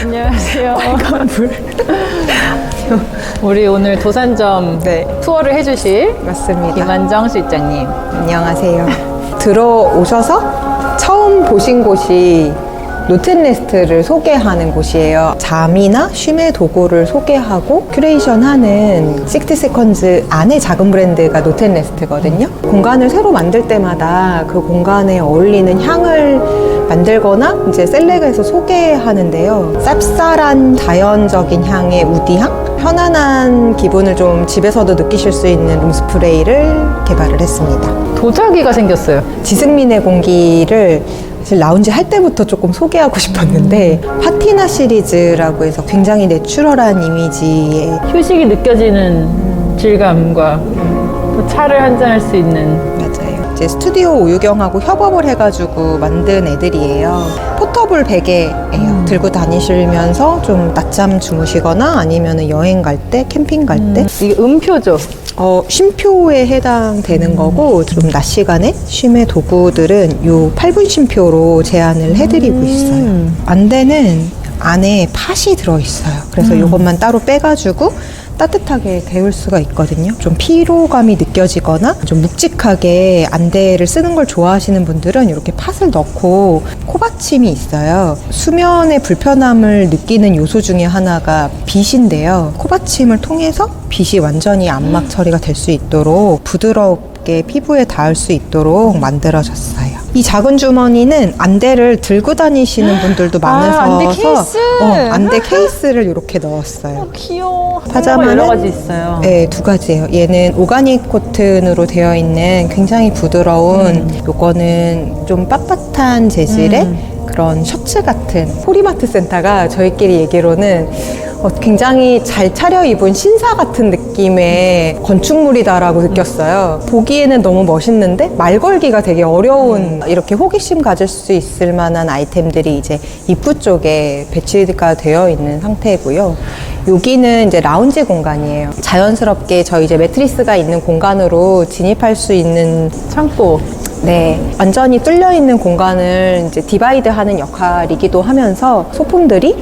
안녕하세요. 빨간 불. 우리 오늘 도산점 네, 투어를 해주실 맞습니다. 김한정 실장님. 안녕하세요. 들어오셔서 처음 보신 곳이 노텐네스트를 소개하는 곳이에요. 잠이나 쉼의 도구를 소개하고 큐레이션하는 60세컨즈 안에 작은 브랜드가 노텐네스트거든요. 공간을 새로 만들 때마다 그 공간에 어울리는 향을 만들거나 이제 셀렉에서 소개하는데요. 쌉쌀한 자연적인 향의 우디향? 편안한 기분을 좀 집에서도 느끼실 수 있는 룸스프레이를 개발을 했습니다. 도자기가 생겼어요. 지승민의 공기를 사실 라운지 할 때부터 조금 소개하고 싶었는데 파티나 시리즈라고 해서 굉장히 내추럴한 이미지의 휴식이 느껴지는 질감과 또 차를 한잔할 수 있는. 맞아요. 이제 스튜디오 오유경하고 협업을 해가지고 만든 애들이에요. 포터블 베개예요. 들고 다니시면서 좀 낮잠 주무시거나 아니면 여행 갈 때, 캠핑 갈 때 이게 음표죠. 쉼표에 해당되는 거고 좀 낮 시간에 쉼의 도구들은 요 8분 쉼표로 제안을 해드리고 있어요. 안대는 안에 팥이 들어있어요. 그래서 이것만 따로 빼가지고 따뜻하게 데울 수가 있거든요. 좀 피로감이 느껴지거나 좀 묵직하게 안대를 쓰는 걸 좋아하시는 분들은 이렇게 팥을 넣고 코받침이 있어요. 수면의 불편함을 느끼는 요소 중에 하나가 빛인데요. 코받침을 통해서 빛이 완전히 암막 처리가 될 수 있도록 부드럽게 피부에 닿을 수 있도록 만들어졌어요. 이 작은 주머니는 안대를 들고 다니시는 분들도 많으셔서 안대 케이스! 안대 케이스를 이렇게 넣었어요. 귀여워. 파자마는 여러 가지 있어요. 네, 두 가지예요. 얘는 오가닉 코튼으로 되어 있는 굉장히 부드러운 요거는 좀 빳빳한 재질의 그런 셔츠 같은 포리마트 센터가 저희끼리 얘기로는 굉장히 잘 차려입은 신사 같은 느낌의 건축물이다라고 느꼈어요. 보기에는 너무 멋있는데 말 걸기가 되게 어려운 이렇게 호기심 가질 수 있을 만한 아이템들이 이제 입구 쪽에 배치가 되어 있는 상태고요. 여기는 이제 라운지 공간이에요. 자연스럽게 저희 이제 매트리스가 있는 공간으로 진입할 수 있는 창고. 네, 완전히 뚫려 있는 공간을 이제 디바이드 하는 역할이기도 하면서 소품들이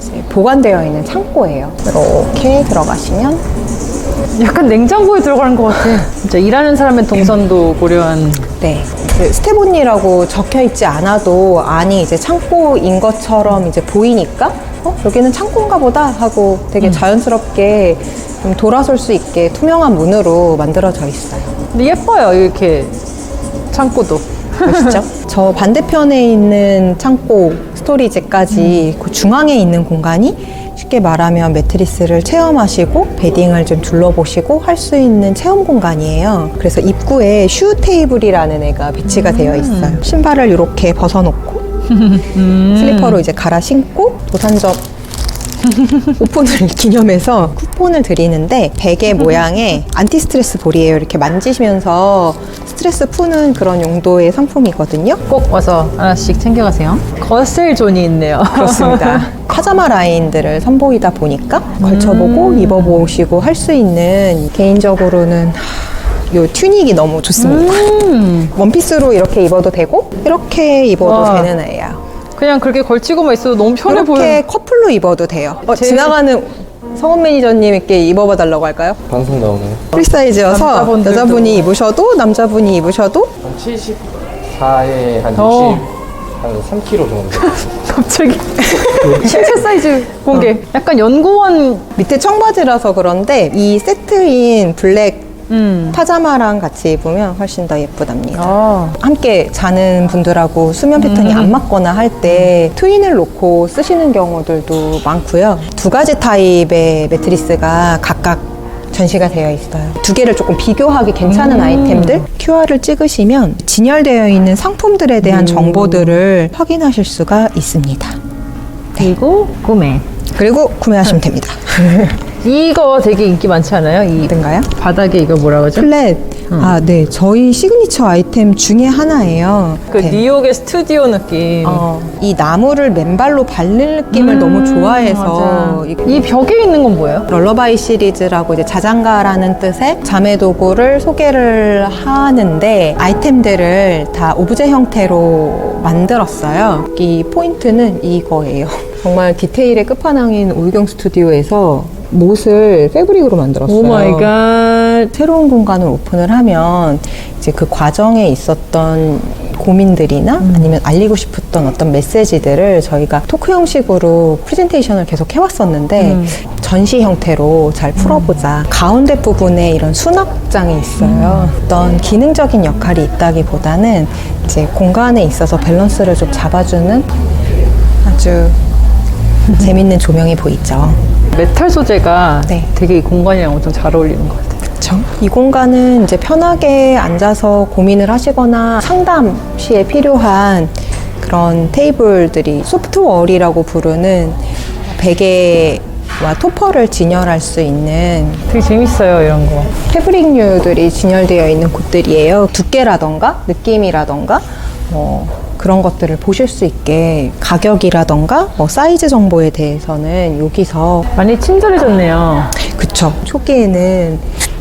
이제 보관되어 있는 창고예요. 이렇게 들어가시면 약간 냉장고에 들어가는 것 같아. 진짜 일하는 사람의 동선도 고려한. 네, 그 스텝온이라고 적혀 있지 않아도 안이 이제 창고인 것처럼 이제 보이니까 여기는 창고인가 보다 하고 되게 자연스럽게 좀 돌아설 수 있게 투명한 문으로 만들어져 있어요. 근데 예뻐요, 이렇게 창고도. 보시죠? 저 반대편에 있는 창고 스토리지까지 그 중앙에 있는 공간이 쉽게 말하면 매트리스를 체험하시고 베딩을 좀 둘러보시고 할 수 있는 체험 공간이에요. 그래서 입구에 슈 테이블이라는 애가 배치가 되어 있어요. 신발을 이렇게 벗어놓고 슬리퍼로 이제 갈아 신고 도산점 오픈을 기념해서 쿠폰을 드리는데 베개 모양의 안티 스트레스 볼이에요. 이렇게 만지시면서 스트레스 푸는 그런 용도의 상품이거든요. 꼭 와서 하나씩 챙겨가세요. 거슬 존이 있네요. 그렇습니다. 파자마 라인들을 선보이다 보니까 걸쳐보고 입어보시고 할 수 있는 개인적으로는 요 튜닉이 너무 좋습니다. 원피스로 이렇게 입어도 되고 이렇게 입어도 와. 되는 애예요. 그냥 그렇게 걸치고만 있어도 너무 편해 보여요. 이렇게 커플로 입어도 돼요. 제일- 지나가는 성원 매니저님께 입어봐 달라고 할까요? 방송 나오나요? 프리사이즈여서 남자분들도. 여자분이 입으셔도 남자분이 입으셔도 한 74에 한 60, 한 3kg 정도. 갑자기 신체 사이즈 공개. 약간 연구원. 밑에 청바지라서 그런데 이 세트인 블랙 파자마랑 같이 입으면 훨씬 더 예쁘답니다. 아, 함께 자는 분들하고 수면 패턴이 안 맞거나 할 때 트윈을 놓고 쓰시는 경우들도 많고요. 두 가지 타입의 매트리스가 각각 전시가 되어 있어요. 두 개를 조금 비교하기 괜찮은 아이템들 QR을 찍으시면 진열되어 있는 상품들에 대한 정보들을 확인하실 수가 있습니다. 그리고 구매. 그리고 구매하시면 됩니다. 이거 되게 인기 많지 않아요? 이 어떤가요? 바닥에 이거 뭐라 그러죠? 플랫. 아, 네. 저희 시그니처 아이템 중에 하나예요. 그 네. 뉴욕의 스튜디오 느낌. 이 나무를 맨발로 밟는 느낌을 너무 좋아해서 맞아. 이 벽에 있는 건 뭐예요? 럴러바이 시리즈라고 이제 자장가라는 뜻의 자매 도구를 소개를 하는데 아이템들을 다 오브제 형태로 만들었어요. 이 포인트는 이거예요. 정말 디테일의 끝판왕인 오유경 스튜디오에서 못을 패브릭으로 만들었어요. 오 마이 갓. 새로운 공간을 오픈을 하면 이제 그 과정에 있었던 고민들이나 아니면 알리고 싶었던 어떤 메시지들을 저희가 토크 형식으로 프레젠테이션을 계속 해왔었는데 전시 형태로 잘 풀어보자. 가운데 부분에 이런 수납장이 있어요. 어떤 기능적인 역할이 있다기보다는 이제 공간에 있어서 밸런스를 좀 잡아주는 아주 재밌는 조명이 보이죠. 메탈 소재가 네. 되게 이 공간이랑 엄청 잘 어울리는 것 같아요. 그렇죠. 이 공간은 이제 편하게 앉아서 고민을 하시거나 상담 시에 필요한 그런 테이블들이 소프트월이라고 부르는 베개와 토퍼를 진열할 수 있는 되게 재밌어요, 이런 거. 패브릭류들이 진열되어 있는 곳들이에요. 두께라던가 느낌이라던가 그런 것들을 보실 수 있게 가격이라던가 사이즈 정보에 대해서는 여기서 많이 친절해졌네요. 그쵸. 초기에는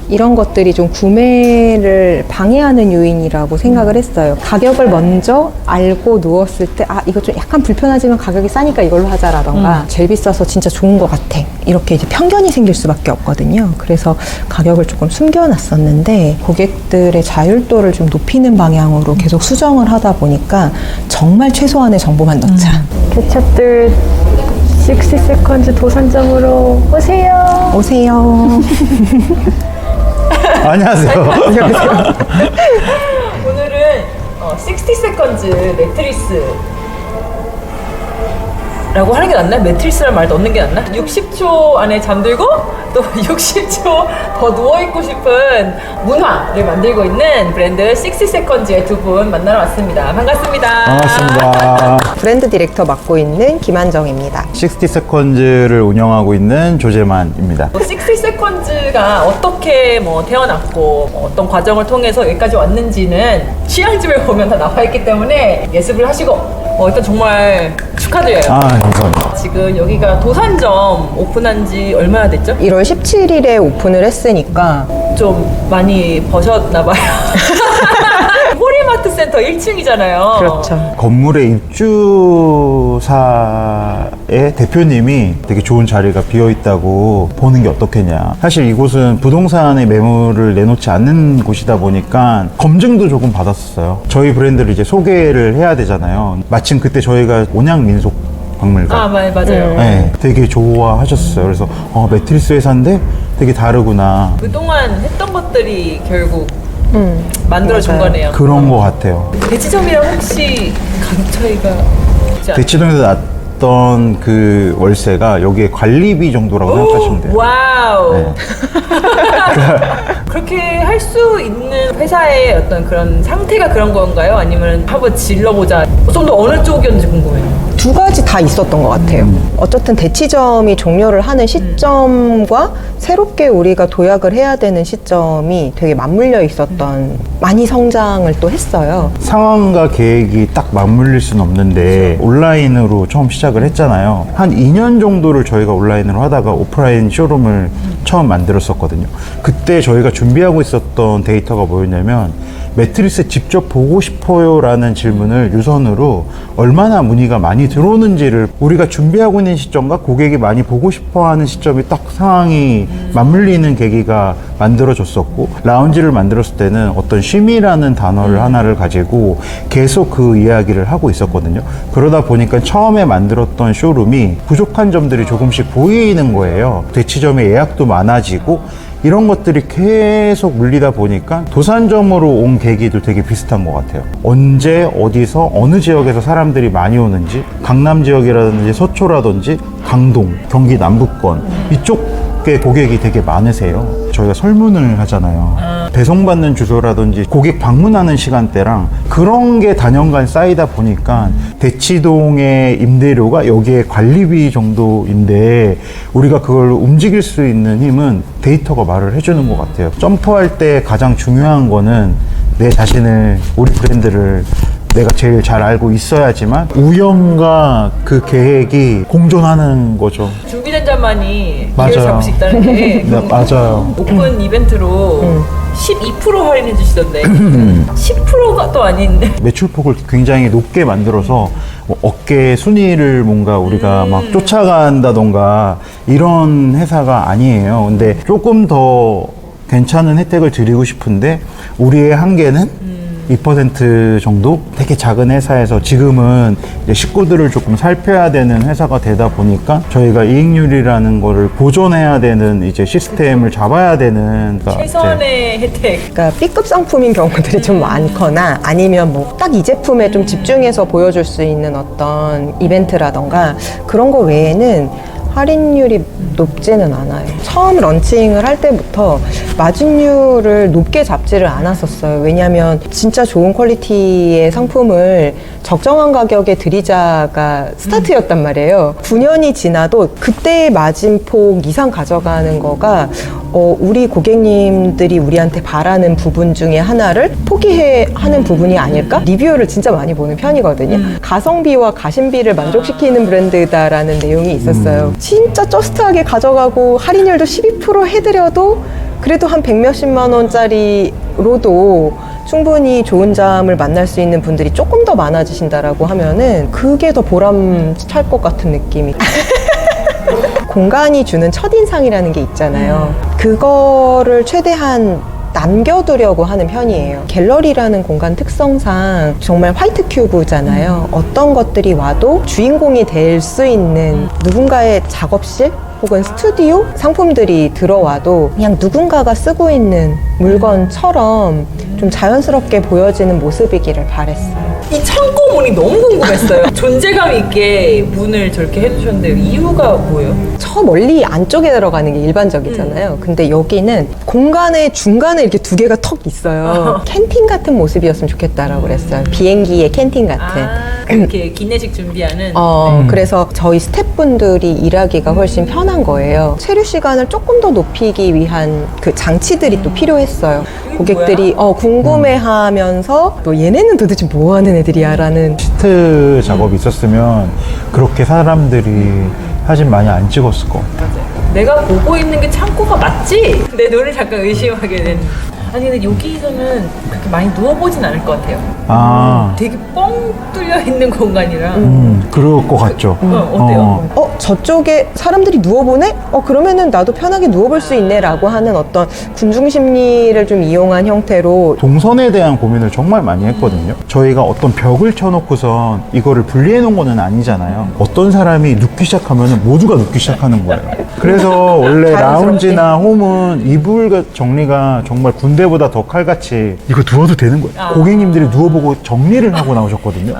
이런 것들이 좀 구매를 방해하는 요인이라고 생각을 했어요. 가격을 먼저 알고 누웠을 때, 이거 좀 약간 불편하지만 가격이 싸니까 이걸로 하자라던가, 제일 비싸서 진짜 좋은 것 같아. 이렇게 이제 편견이 생길 수밖에 없거든요. 그래서 가격을 조금 숨겨놨었는데, 고객들의 자율도를 좀 높이는 방향으로 계속 수정을 하다 보니까 정말 최소한의 정보만 넣자. 개척들 60 세컨즈 도산점으로 오세요. 오세요. 안녕하세요. 오늘은 60 세컨즈 매트리스 라고 하는 게 낫나? 매트리스란 말 넣는 게 낫나? 60초 안에 잠들고 또 60초 더 누워있고 싶은 문화를 만들고 있는 브랜드 60 세컨즈의 두 분 만나러 왔습니다. 반갑습니다. 반갑습니다. 브랜드 디렉터 맡고 있는 김한정입니다. 60 세컨즈를 운영하고 있는 조재만입니다. 60 세컨즈가 어떻게 태어났고 어떤 과정을 통해서 여기까지 왔는지는 취향집을 보면 다 나와 있기 때문에 예습을 하시고 일단 정말 축하드려요. 감사합니다. 지금 여기가 도산점 오픈한 지 얼마나 됐죠? 1월 17일에 오픈을 했으니까 좀 많이 버셨나봐요. 호리마트 센터 1층이잖아요. 그렇죠. 건물의 입주사의 대표님이 되게 좋은 자리가 비어있다고 보는 게 어떻겠냐. 사실 이곳은 부동산의 매물을 내놓지 않는 곳이다 보니까 검증도 조금 받았어요. 저희 브랜드를 이제 소개를 해야 되잖아요. 마침 그때 저희가 온양민속 박물관. 맞아요. 네, 되게 좋아하셨어요. 그래서 매트리스 회사인데 되게 다르구나. 그동안 했던 것들이 결국 만들어준 맞아요. 거네요. 그런 것 같아요. 대치점이랑 혹시 가격 차이가 있지 않나요? 대치동에서 났던 그 월세가 여기에 관리비 정도라고 생각하시면 돼요. 와우. 네. 그렇게 할 수 있는 회사의 어떤 그런 상태가 그런 건가요? 아니면 한번 질러보자. 좀 더 어느 쪽이었는지 궁금해요. 두 가지 다 있었던 것 같아요. 어쨌든 대치점이 종료를 하는 시점과 새롭게 우리가 도약을 해야 되는 시점이 되게 맞물려 있었던, 많이 성장을 또 했어요. 상황과 계획이 딱 맞물릴 수는 없는데 온라인으로 처음 시작을 했잖아요. 한 2년 정도를 저희가 온라인으로 하다가 오프라인 쇼룸을 처음 만들었었거든요. 그때 저희가 준비하고 있었던 데이터가 뭐였냐면 매트리스 직접 보고 싶어요 라는 질문을 유선으로 얼마나 문의가 많이 들어오는지를 우리가 준비하고 있는 시점과 고객이 많이 보고 싶어 하는 시점이 딱 상황이 맞물리는 계기가 만들어졌었고, 라운지를 만들었을 때는 어떤 쉼이라는 단어를 하나를 가지고 계속 그 이야기를 하고 있었거든요. 그러다 보니까 처음에 만들었던 쇼룸이 부족한 점들이 조금씩 보이는 거예요. 대치점에 예약도 많아지고 이런 것들이 계속 물리다 보니까 도산점으로 온 계기도 되게 비슷한 것 같아요. 언제 어디서 어느 지역에서 사람들이 많이 오는지, 강남 지역이라든지 서초라든지 강동, 경기 남부권 이쪽에 고객이 되게 많으세요. 저희가 설문을 하잖아요. 배송받는 주소라든지 고객 방문하는 시간대랑 그런 게 단연간 쌓이다 보니까 대치동의 임대료가 여기에 관리비 정도인데 우리가 그걸 움직일 수 있는 힘은 데이터가 말을 해주는 것 같아요. 점프할 때 가장 중요한 거는 내 자신을, 우리 브랜드를 내가 제일 잘 알고 있어야지만 우연과 그 계획이 공존하는 거죠. 준비된 자만이 맞아요. 기회를 잡을 수 있다는 게 네, 맞아요. 오픈 이벤트로 12% 할인해 주시던데 10%가 또 아닌데. 매출폭을 굉장히 높게 만들어서 뭐 어깨 순위를 뭔가 우리가 막 쫓아간다던가 이런 회사가 아니에요. 근데 조금 더 괜찮은 혜택을 드리고 싶은데 우리의 한계는 2% 정도? 되게 작은 회사에서 지금은 이제 식구들을 조금 살펴야 되는 회사가 되다 보니까 저희가 이익률이라는 거를 보존해야 되는 이제 시스템을 잡아야 되는 그러니까 최선의 혜택. 그러니까 B급 상품인 경우들이 좀 많거나 아니면 뭐 딱 이 제품에 좀 집중해서 보여줄 수 있는 어떤 이벤트라던가 그런 거 외에는 할인율이 높지는 않아요. 처음 런칭을 할 때부터 마진율을 높게 잡지를 않았었어요. 왜냐하면 진짜 좋은 퀄리티의 상품을 적정한 가격에 드리자가 스타트였단 말이에요. 9년이 지나도 그때의 마진폭 이상 가져가는 거가 우리 고객님들이 우리한테 바라는 부분 중에 하나를 포기하는 부분이 아닐까? 리뷰를 진짜 많이 보는 편이거든요. 가성비와 가심비를 만족시키는 브랜드다라는 내용이 있었어요. 진짜 저스트하게 가져가고 할인율도 12% 해드려도 그래도 한 100몇십만 원짜리로도 충분히 좋은 잠을 만날 수 있는 분들이 조금 더 많아지신다라고 하면은 그게 더 보람찰 것 같은 느낌이. 공간이 주는 첫인상이라는 게 있잖아요. 그거를 최대한 남겨두려고 하는 편이에요. 갤러리라는 공간 특성상 정말 화이트 큐브잖아요. 어떤 것들이 와도 주인공이 될 수 있는 누군가의 작업실 혹은 스튜디오 상품들이 들어와도 그냥 누군가가 쓰고 있는 물건처럼 좀 자연스럽게 보여지는 모습이기를 바랬어요. 이 창고 문이 너무 궁금했어요. 존재감 있게 문을 저렇게 해주셨는데 이유가 뭐예요? 저 멀리 안쪽에 들어가는 게 일반적이잖아요. 근데 여기는 공간의 중간에 이렇게 두 개가 턱 있어요. 캔틴 같은 모습이었으면 좋겠다라고 그랬어요. 비행기의 캔틴 같은. 이렇게 기내식 준비하는. 그래서 저희 스태프분들이 일하기가 훨씬 편한 거예요. 체류 시간을 조금 더 높이기 위한 그 장치들이 또 필요했어요. 고객들이 궁금해하면서 또 얘네는 도대체 뭐 하는 애들이야 라는. 시트 작업이 있었으면 그렇게 사람들이 사진 많이 안 찍었을 거. 맞아요. 내가 보고 있는 게 창고가 맞지? 내 눈을 잠깐 의심하게 된. 아니 근데 여기서는 그렇게 많이 누워보진 않을 것 같아요. 아, 되게 뻥 뚫려 있는 공간이라. 그럴 것 같죠. 어때요? 저쪽에 사람들이 누워보네? 그러면은 나도 편하게 누워볼 수 있네 라고 하는 어떤 군중 심리를 좀 이용한 형태로. 동선에 대한 고민을 정말 많이 했거든요. 저희가 어떤 벽을 쳐놓고선 이거를 분리해 놓은 거는 아니잖아요. 어떤 사람이 눕기 시작하면 모두가 눕기 시작하는 거예요. 그래서 원래 자연스럽게. 라운지나 홈은 이불 정리가 정말 군대보다 더 칼같이 이거 누워도 되는 거예요. 고객님들이 누워보고 정리를 하고 나오셨거든요.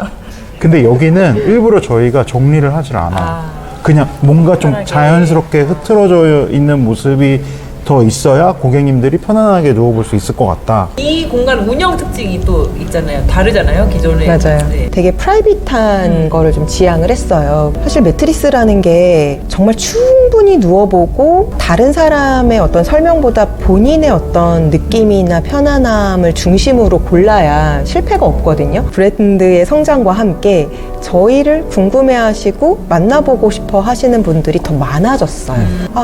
근데 여기는 일부러 저희가 정리를 하질 않아요. 그냥 뭔가 좀 자연스럽게 흐트러져 있는 모습이 더 있어야 고객님들이 편안하게 누워볼 수 있을 것 같다. 이 공간 운영 특징이 또 있잖아요. 다르잖아요. 기존에. 맞아요. 네. 되게 프라이빗한 거를 좀 지향을 했어요. 사실 매트리스라는 게 정말 충분히 누워보고 다른 사람의 어떤 설명보다 본인의 어떤 느낌이나 편안함을 중심으로 골라야 실패가 없거든요. 브랜드의 성장과 함께 저희를 궁금해하시고 만나보고 싶어 하시는 분들이 더 많아졌어요.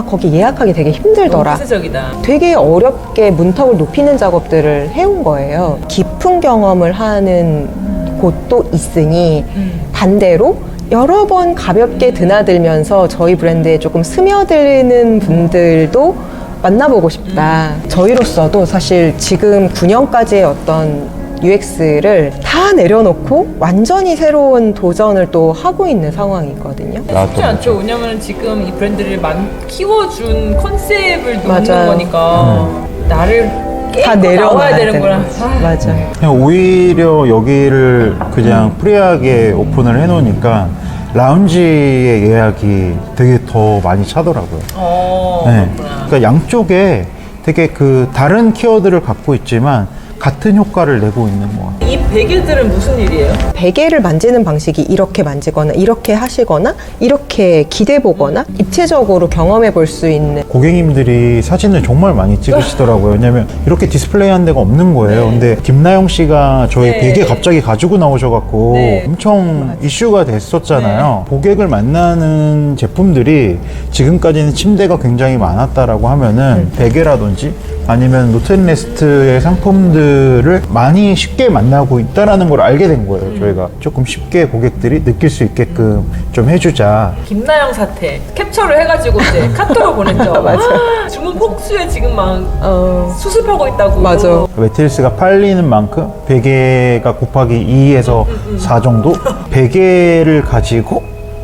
거기 예약하기 되게 힘들더라. 필수적이다. 되게 어렵게 문턱을 높이는 작업들을 해온 거예요. 깊은 경험을 하는 곳도 있으니 반대로 여러 번 가볍게 드나들면서 저희 브랜드에 조금 스며드는 분들도 만나보고 싶다. 저희로서도 사실 지금 9년까지의 어떤 UX를 다 내려놓고 완전히 새로운 도전을 또 하고 있는 상황이거든요. 쉽지 않죠. 왜냐면 지금 이 브랜드를 키워준 컨셉을 놓는 맞아요. 거니까 나를 다 깨고 내려놔야 나와야 되는구나. 맞아요. 그냥 오히려 여기를 그냥 프리하게 오픈을 해놓으니까 라운지의 예약이 되게 더 많이 차더라고요. 네. 그렇구나. 그러니까 양쪽에 되게 그 다른 키워드를 갖고 있지만 같은 효과를 내고 있는 것 같아요. 이 베개들은 무슨 일이에요? 베개를 만지는 방식이 이렇게 만지거나 이렇게 하시거나 이렇게 기대 보거나 입체적으로 경험해 볼 수 있는 고객님들이 사진을 정말 많이 찍으시더라고요. 왜냐면 이렇게 디스플레이한 데가 없는 거예요. 근데 김나영 씨가 저희 네. 베개 갑자기 가지고 나오셔갖고 네. 엄청 이슈가 됐었잖아요. 고객을 만나는 제품들이 지금까지는 침대가 굉장히 많았다라고 하면은 베개라든지 아니면 노트레스트의 상품들을 많이 쉽게 만나고 있다라는 걸 알게 된 거예요. 저희가 조금 쉽게 고객들이 느낄 수 있게끔 좀 해주자. 김나영 사태 캡처를 해가지고 이제 카톡으로 보냈죠. 맞아. 주문 폭수에 지금 막 수습하고 있다고. 맞아. 매트리스가 팔리는 만큼 베개가 곱하기 2에서 4 정도? 베개를 가지고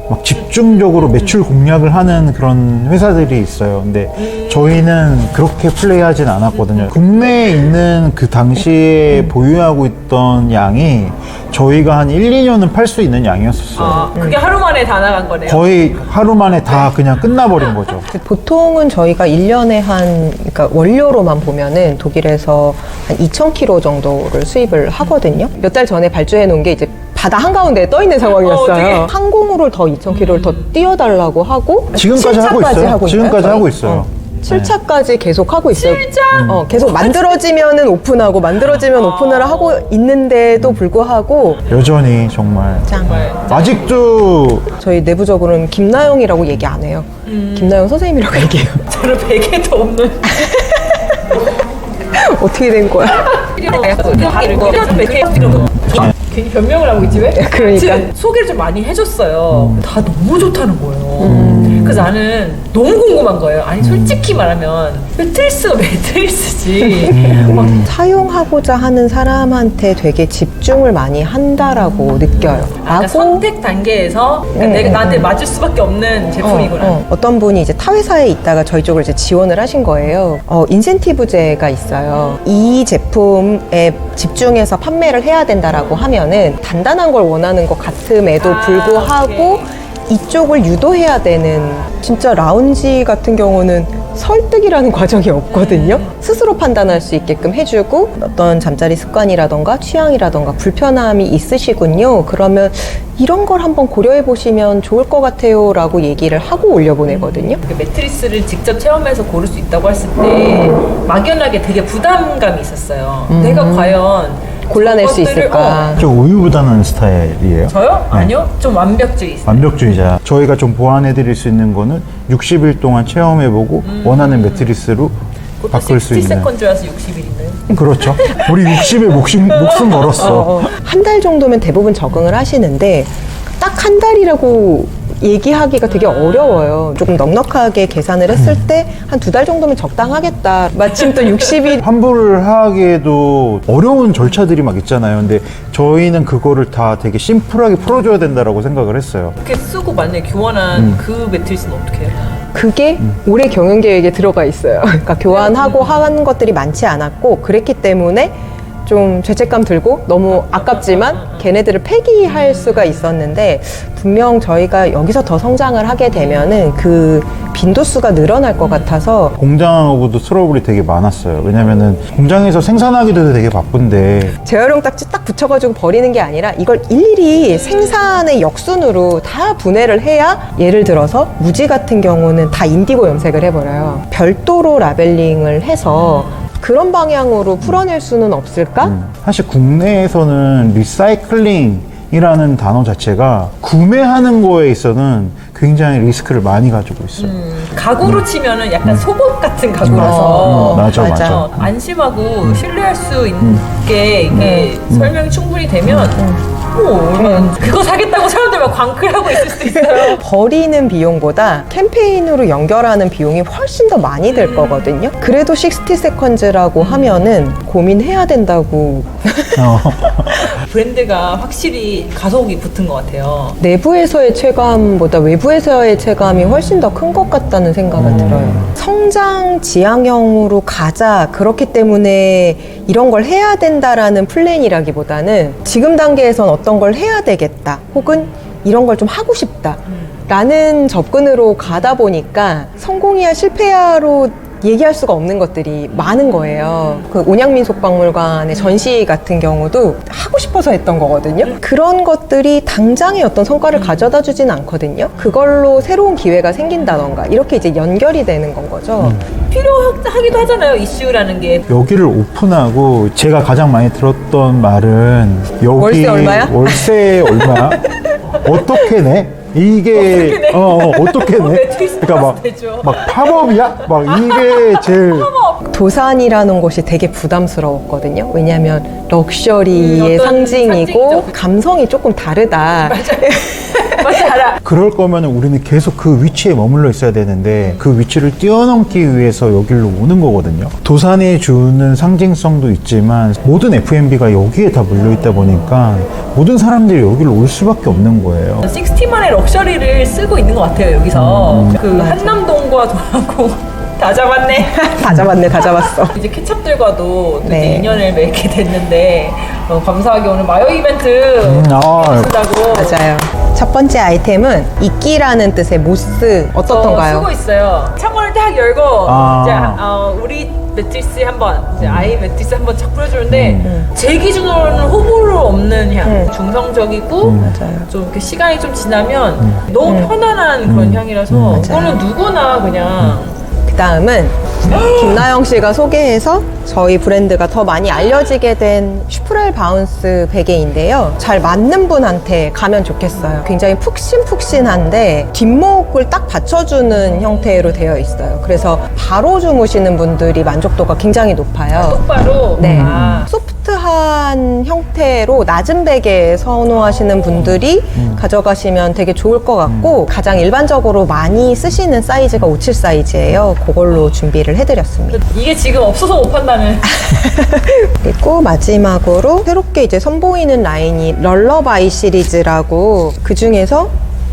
막 집중적으로 매출 공략을 하는 그런 회사들이 있어요. 근데 저희는 그렇게 플레이하진 않았거든요. 국내에 있는 그 당시에 보유하고 있던 양이 저희가 한 1, 2년은 팔 수 있는 양이었었어요. 아, 그게 하루 만에 다 나간 거네요. 거의 하루 만에 다 그냥 끝나버린 거죠. 보통은 저희가 1년에 그러니까 원료로만 보면은 독일에서 한 2,000kg 정도를 수입을 하거든요. 몇 달 전에 발주해 놓은 게 이제 바다 한가운데에 떠 있는 상황이었어요. 어떡해. 항공으로 더 2,000km를 더 띄워달라고 하고 지금까지 하고 7차까지 있어요. 지금까지 저희? 하고 있어요. 7차까지 계속 하고 있어요. 7차? 계속 만들어지면은 오픈하고 만들어지면 오픈을 하고 있는데도 불구하고 여전히 정말 정말. 아직도 저희 내부적으로는 김나영이라고 얘기 안 해요. 김나영 선생님이라고 얘기해요. 저는 베개도 없는. 어떻게 된 거야? 괜히 변명을 하고 있지 왜? 그러니까. 지금 소개를 좀 많이 해줬어요. 다 너무 좋다는 거예요. 그래서 나는 너무 궁금한 거예요. 아니 솔직히 말하면 매트리스가 매트리스지. 막 사용하고자 하는 사람한테 되게 집중을 많이 한다라고 느껴요. 아까 선택 단계에서 그러니까 내가 나한테 맞을 수밖에 없는 제품이구나. 어떤 분이 이제 타 회사에 있다가 저희 쪽으로 이제 지원을 하신 거예요. 인센티브제가 있어요. 이 제품에 집중해서 판매를 해야 된다라고 하면은 단단한 걸 원하는 것 같음에도 불구하고 오케이. 이쪽을 유도해야 되는 진짜 라운지 같은 경우는 설득이라는 과정이 없거든요. 스스로 판단할 수 있게끔 해주고 어떤 잠자리 습관이라던가 취향이라던가 불편함이 있으시군요. 그러면 이런 걸 한번 고려해 보시면 좋을 것 같아요 라고 얘기를 하고 올려보내거든요. 그 매트리스를 직접 체험해서 고를 수 있다고 했을 때 막연하게 되게 부담감이 있었어요. 내가 과연 골라낼 수 저것들을, 있을까. 저 우유부단한 스타일이에요. 저요? 네. 아니요. 좀 완벽주의 있어요. 완벽주의자. 저희가 좀 보완해 드릴 수 있는 거는 60일 동안 체험해보고 원하는 매트리스로 바꿀 수 있는. 60세컨즈라서 60일인가요? 그렇죠. 우리 60에 목숨 걸었어. 한 달 정도면 대부분 적응을 하시는데 딱 한 달이라고 얘기하기가 되게 어려워요. 조금 넉넉하게 계산을 했을 때 한 2달 정도면 적당하겠다. 마침 또 60일 환불을 하기에도 어려운 절차들이 막 있잖아요. 근데 저희는 그거를 다 되게 심플하게 풀어줘야 된다라고 생각을 했어요. 이렇게 쓰고 만약에 교환한 그 매트리스는 어떻게 해요? 그게 올해 경영 계획에 들어가 있어요. 그러니까 교환하고 한 것들이 많지 않았고 그랬기 때문에 좀 죄책감 들고 너무 아깝지만 걔네들을 폐기할 수가 있었는데 분명 저희가 여기서 더 성장을 하게 되면은 그 빈도수가 늘어날 것 같아서 공장하고도 트러블이 되게 많았어요. 왜냐면은 공장에서 생산하기도 되게 바쁜데 재활용 딱지 딱 붙여가지고 버리는 게 아니라 이걸 일일이 생산의 역순으로 다 분해를 해야 예를 들어서 무지 같은 경우는 다 인디고 염색을 해버려요. 별도로 라벨링을 해서 그런 방향으로 풀어낼 수는 없을까? 사실 국내에서는 리사이클링이라는 단어 자체가 구매하는 거에 있어서는 굉장히 리스크를 많이 가지고 있어요. 가구로 치면은 약간 속옷 같은 가구라서 맞아. 안심하고 신뢰할 수 있게 이게 설명이 충분히 되면 그거 사겠다고 사람들 막 광클하고 있을 수도 있어요. 버리는 비용보다 캠페인으로 연결하는 비용이 훨씬 더 많이 들 거거든요. 그래도 60세컨즈라고 하면은 고민해야 된다고. 브랜드가 확실히 가속이 붙은 것 같아요. 내부에서의 체감보다 외부에서의 체감이 훨씬 더 큰 것 같다는 생각은 들어요. 성장 지향형으로 가자. 그렇기 때문에 이런 걸 해야 된다라는 플랜이라기보다는 지금 단계에선 어떤 걸 해야 되겠다. 혹은 이런 걸 좀 하고 싶다. 라는 접근으로 가다 보니까 성공이야 실패야로 얘기할 수가 없는 것들이 많은 거예요. 그 온양민속박물관의 전시 같은 경우도 하고 싶어서 했던 거거든요. 그런 것들이 당장의 어떤 성과를 가져다 주진 않거든요. 그걸로 새로운 기회가 생긴다던가 이렇게 이제 연결이 되는 건 거죠. 필요하기도 하잖아요, 이슈라는 게. 여기를 오픈하고 제가 가장 많이 들었던 말은 여기 월세 얼마야? 월세 얼마야? 어떻게 내? 이게 어떻게 내? 어떻게 내? 매트리스 그러니까 되죠. 막 팝업이야? 막 이게 제일 도산이라는 곳이 되게 부담스러웠거든요. 왜냐하면 럭셔리의 어떤 상징이고 상징이죠. 감성이 조금 다르다. 맞지, 알아. 그럴 거면 우리는 계속 그 위치에 머물러 있어야 되는데 그 위치를 뛰어넘기 위해서 여기로 오는 거거든요. 도산에 주는 상징성도 있지만 모든 F&B가 여기에 다 몰려 있다 보니까 모든 사람들이 여기로 올 수밖에 없는 거예요. 60만의 럭셔리를 쓰고 있는 것 같아요, 여기서. 그 한남동과 도라고 다 잡았네. 다 잡았네, 다 잡았어. 이제 케찹들과도 또 네. 이제 인연을 맺게 됐는데 감사하게 오늘 마요 이벤트 쓴다고. 맞아요. 첫 번째 아이템은 이끼라는 뜻의 모스 어떻던가요? 쓰고 있어요. 창문을 딱 열고 아. 이제 우리 매트리스에 한번 이제 아이 매트리스 한번 착 뿌려주는데 제 기준으로는 호불호 없는 향, 중성적이고 맞아요. 좀 이렇게 시간이 좀 지나면 너무 편안한 그런 향이라서 맞아요. 이거는 누구나 그냥 그 다음은 김나영 씨가 소개해서 저희 브랜드가 더 많이 알려지게 된 슈프렐 바운스 베개인데요. 잘 맞는 분한테 가면 좋겠어요. 굉장히 푹신푹신한데 뒷목을 딱 받쳐주는 형태로 되어 있어요. 그래서 바로 주무시는 분들이 만족도가 굉장히 높아요. 똑바로 네. 아, 소프트한 형태로 낮은 베개 선호하시는 분들이 가져가시면 되게 좋을 것 같고 가장 일반적으로 많이 쓰시는 사이즈가 57 사이즈예요. 그걸로 준비를 해드렸습니다. 이게 지금 없어서 못 판다는. 그리고 마지막으로 새롭게 이제 선보이는 라인이 럴러바이 시리즈라고 그 중에서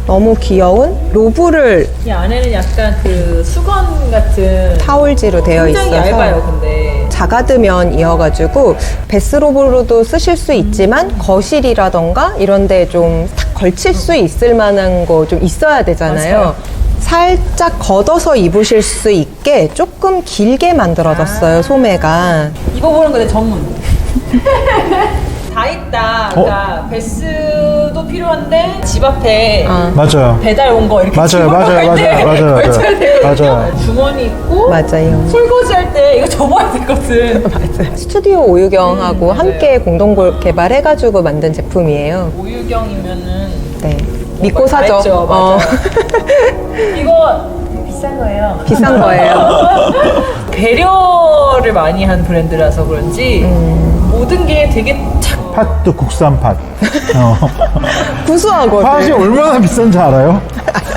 너무 귀여운 로브를 이 안에는 약간 그 수건 같은 타올지로 되어 굉장히 있어서 얇아요, 근데. 자가드면이어가지고 베스로브로도 쓰실 수 있지만 거실이라던가 이런데 좀 탁 걸칠 수 있을 만한 거 좀 있어야 되잖아요. 맞아요. 살짝 걷어서 입으실 수 있게 조금 길게 만들어졌어요, 소매가. 이거 보는 거내 전문. 다 있다. 그러니까 베스도 필요한데 집 앞에 맞아요. 배달 온 거 이렇게 맞아요, 집어갈 맞아요, 때 맞아요, 맞아요, 걸쳐야 되거든요. 맞아요. 주머니 있고 맞아요. 설거지 할 때 이거 접어야 되거든. 스튜디오 오유경하고 함께 공동 개발해가지고 만든 제품이에요. 오유경이면은 네. 믿고 다 사죠. 했죠, 맞아요. 이거 비싼 거예요. 비싼 거예요. 배려를 많이 한 브랜드라서 그런지 모든 게 되게 착. 팥도 국산 팥. 구수하거든. 팥이 얼마나 비싼지 알아요?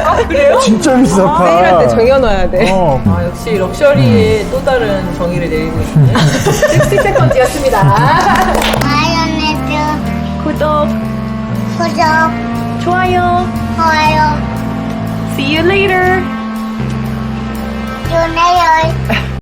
아 그래요? 진짜 비싼 팥. 세일할 때 정해놔야 돼. 아 역시 럭셔리의 또 다른 정의를 내리고 있는 60 세컨즈였습니다. 마요네즈 구독, 구독 좋아요. 좋아요 See you later. 주네요.